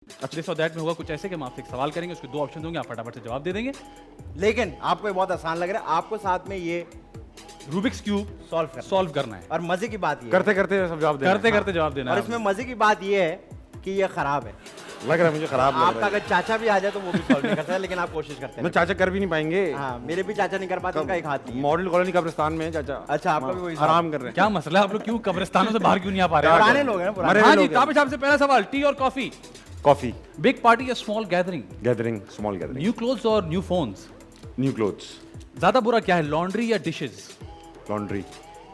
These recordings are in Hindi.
दिस और दैट में होगा कुछ ऐसे कि हम आपसे एक सवाल करेंगे, उसके 2 ऑप्शन होंगे, आप फटाफट से जवाब दे देंगे। लेकिन आपको ये बहुत आसान लग रहा है, आपको साथ में ये रूबिक्स क्यूब सॉल्व करना है और मजे की बात ये करते करते सब जवाब देना। करते करते जवाब देना और है इसमें मजे की बात ये है कि ये खराब है। लग रहा है मुझे खराब लग आपका रहा है। अगर चाचा भी आ जाए तो वो भी सॉल्व नहीं करता है, लेकिन आप कोशिश करते मैं हैं। चाचा कर भी नहीं पाएंगे। हाँ, मेरे भी चाचा नहीं कर पाते, उनका एक हाथ नहीं है। मॉडल कॉलोनी कब्रिस्तान में है चाचा। अच्छा, आपका भी वही आराम कर रहे हैं। क्या मसला है, आप लोग क्यों कब्रिस्तानों से बाहर क्यों नहीं आ पा रहे हैं? पुराने लोग हैं ना, पुराने। मरे हाँ जी, लोग हैं। ताबिश आपसे पहला सवाल, टी और कॉफी, कॉफी, बिग पार्टी या small gathering, gathering, small gathering, new clothes और न्यू फोन्स, न्यू क्लोथ्स, ज्यादा बुरा क्या है, लॉन्ड्री या डिशेस? लॉन्ड्री,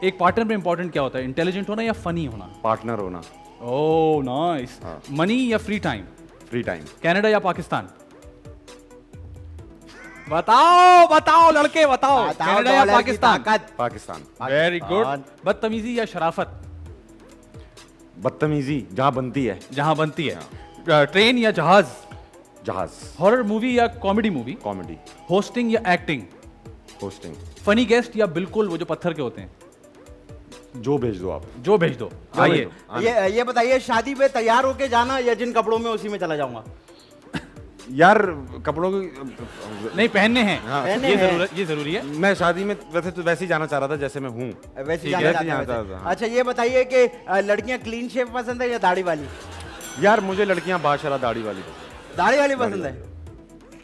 एक पार्टनर में इंपॉर्टेंट क्या होता है, इंटेलिजेंट होना या फनी होना? पार्टनर होना, ओह नाइस। हाँ। मनी या free time, free time, Canada या पाकिस्तान? बताओ बताओ लड़के बताओ, कनाडा या डॉलर की पाकिस्तान? ताकत। Pakistan, very good. पाकिस्तान। बदतमीजी या शराफत, बदतमीजी जहाँ बनती है, जहां बनती है? ट्रेन या जहाज, जहाज, हॉरर मूवी या कॉमेडी मूवी, कॉमेडी, होस्टिंग या एक्टिंग, होस्टिंग, फनी गेस्ट या बिल्कुल वो जो पत्थर के होते हैं? जो भेज दो आप। जो भेज दो। जो आइए भेज दो। ये बताइए, शादी पे तैयार होके जाना या जिन कपड़ों में उसी में चला जाऊंगा? यार कपड़ों की नहीं पहनने हैं, हाँ, पहनने ये हैं। ये जरूरी है। मैं शादी में वैसे तो वैसे ही जाना चाह रहा था जैसे मैं हूँ। वैसे ठीक जाना है, चाहते हैं जाना वैसे। चाहता था, हाँ। अच्छा, ये बताइए कि लड़कियां क्लीन शेव पसंद है या दाढ़ी वाली? यार मुझे लड़कियां बादशाह दाढ़ी वाली पसंद दाढ़ी वाली पसंद है,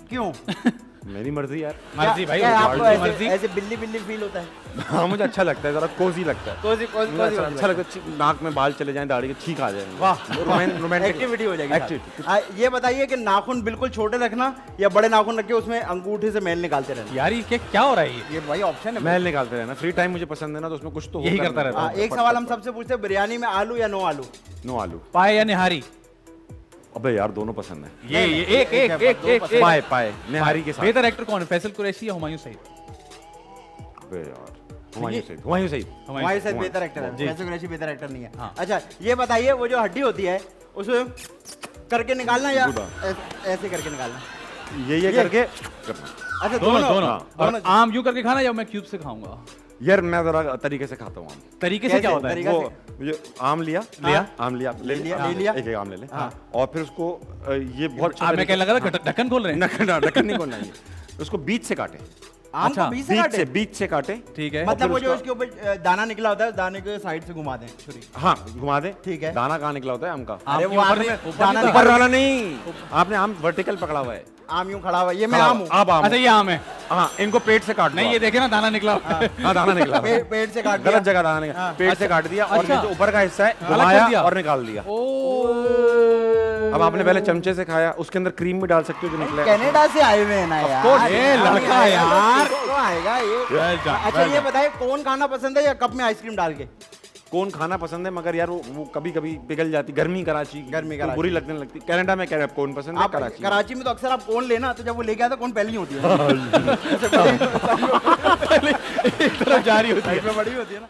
क्यों? है। मेरी मर्जी यार। मर्जी भाई, क्या आपको तुम्हारी ऐसे मर्जी। ऐसे बिल्ली बिल्ली फील होता है? हाँ मुझे अच्छा लगता है, जरा कोजी लगता है। कोजी मुझे अच्छा लगता है, ठीक नाक में बाल चले जाएं, दाढ़ी के ठीक आ जाए। वाह, रोमांटिक एक्टिविटी हो जाएगी एक्टिविटी। साथ। ये बताइए कि नाखून बिल्कुल छोटे रखना या बड़े नाखून रख के उसमें अंगूठे से मैल निकालते रहना? यार ये क्या हो रहा है ये? ये भाई ऑप्शन है। मैल निकालते रहना, फ्री टाइम मुझे पसंद है ना, तो उसमें कुछ तो यही होता करता रहता हाँ, एक सवाल हम सबसे पूछते हैं, बिरयानी में आलू या नो आलू? नो आलू। पाए या निहारी? अबे यार दोनों पसंद है। ये एक एक एक एक है, एक दो एक पसंद। पाए पाए निहारी के साथ। बेहतर एक्टर कौन है, फैसल कुरैशी या हुमायूं सईद? अबे यार हुमायूं सईद, हुमायूं सईद। हमारे साथ हुमायूं। बेहतर एक्टर है, जी। वैसे कुरैशी बेहतर एक्टर नहीं है। हाँ। अच्छा, ये बताइए, वो जो हड्डी होती है उसे करके निकालना या गुदा। ऐसे करके निकालना? ये करके करना। अच्छा, दोनों दोनों। हाँ, और आम यूं करके खाना या मैं क्यूब से खाऊंगा? यार मैं जरा तरीके से खाता हूँ आम। तरीके से कैसे? क्या होता है? तरीका वो ये आम लिया, लिया? आम लिया, ले लिया। एक आम ले ले। हाँ। और फिर उसको ये बहुत आप मैं कहने लगा था ढक्कन खोल रहे हैं। ढक्कन नहीं खोलना है, उसको बीच से काटे, आम अच्छा, को बीच से काटे? बीच से काटे। ठीक है। मतलब वो जो उसका- उसके ऊपर दाना निकला होता है, दाने को साइड से घुमा दें छुरी। हाँ घुमा दे। ठीक है। दाना कहाँ निकला होता है आम का? आम अरे के वो ऊपर आपने नहीं- ऊपर दाना नहीं ऊपर निकाला। वाला नहीं, आपने आम वर्टिकल पकड़ा हुआ है। आम यूं खड़ा हुआ है, ये मैं आम हूँ। आप आम अच्छा हो। ये आम है। हाँ इनको पेट से काट दो नहीं ये आप। देखे ना, दाना निकला। हाँ दाना निकला हुआ है। पेट से काट दिया। गलत जगह दाना निकला, हाँ। पेट से काट दिया और अच्छा। ये जो ऊपर का हिस्सा है अलग कर घुमाया दिया। और निकाल दिया। अब आपने पहले चमचे से खाया, उसके अंदर क्रीम भी डाल सकते हो जो निकले। कनाडा से आए हुए हैं ना यार। course, ये लड़का यार। तो आएगा ये। Well done, अच्छा, well ये done. बताइए, कौन खाना पसंद है या कप में आइसक्रीम डाल के? कौन खाना पसंद है, मगर यार वो कभी कभी पिघल जाती। गर्मी कराची गर्मी तो कराची। बुरी लगने लगती। कनाडा में क्या कौन पसंद है? आप कराची। कराची में तो अक्सर आप कौन लेना, तो जब वो लेके आता कौन पहली होती है? एक तरफ जारी होती है। साइड में बड़ी होती है ना।